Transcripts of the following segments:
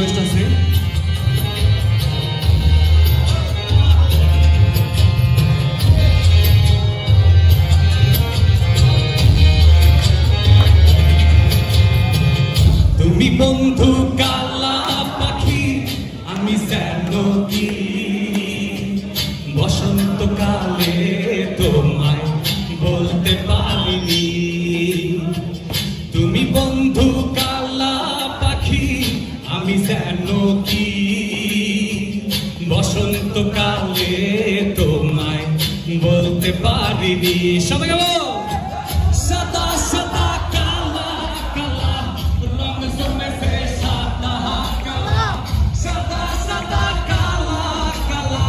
Request আছে। তুমি বন্ধু কালা পাখি, আমি যেন কি বসন্তকালে তোমায় বলতে পারিনি। তুমি বন্ধু কালা পাখি, আমি যেন কি বসন্তকালে তোমায় বলতে পারিনি। সবাই গেল সাদা সাদা কালা কালা রং জমেছে সাদা কালা, সাদা সাদা কালা কালা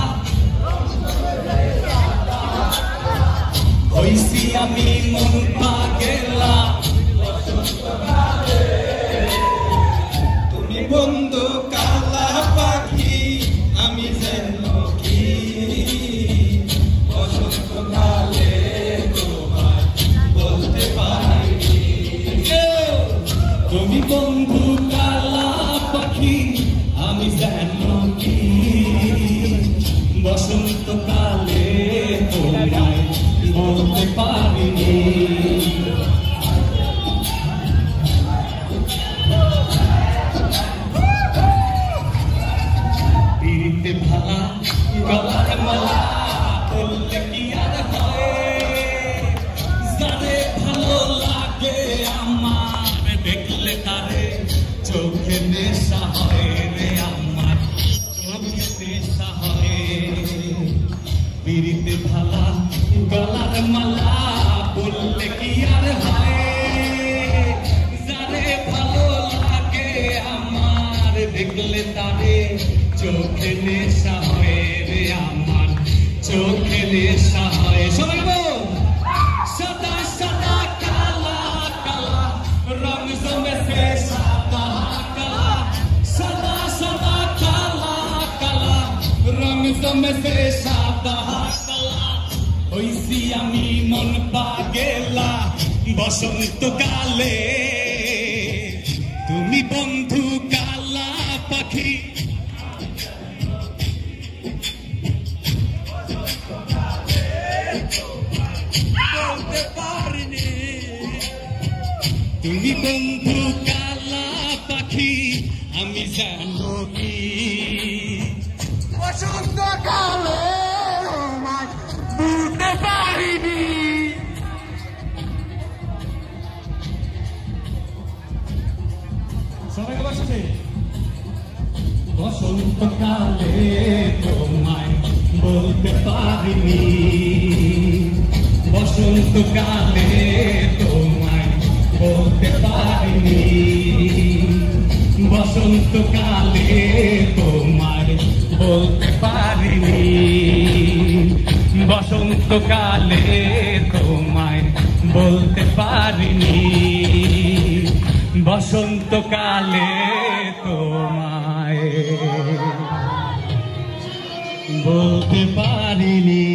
হইছি আমি মন পাগেলা। তুমি বন্ধু কালা পাখি, আমি যেন কি বসন্তকালে তোমায় বলতে পারিনি। তুমি বন্ধু কালা পাখি, আমি যেন কি বসন্তকালে তোমায় বলতে পারিনি। পিরিতে ভালা গলার মালা বললে কি আর হয়, যারে ভালো লাগে আমার দেখলে তারে চোখে নেশা হয় রে, আমার চোখে নেশা হয়। পিরিতে ভালা গলার মালা বললে কি আর হয়, যারে ভালো লাগে আমার দেখলে তারে চোখে নেশা হয় রে, আমার চোখে নেশা হয়। সবাই বল সাদা সাদা কালা কালা রং জমেছে সাদা কালা, সাদা সাদা কালা কালা রং জমেছে সাদা কালা হইছি আমি মন পাগেলা বসন্তকালে। তুমি বন্ধু কালা পাখি, বলতে পারিনি। তুমি বন্ধু কালা পাখি, আমি যেন কি বসন্তকালে বলতে পারিনি। সবাই বসছে বসন্তকালে তোমায় বলতে পারিনি, বসন্তকালে তোমায় বলতে পারিনি, বসন্তকালে তোমায় বলতে পারিনি, বসন্তকালে তোমায় বলতে পারিনি, বসন্তকালে তোমায় বলতে পারিনি।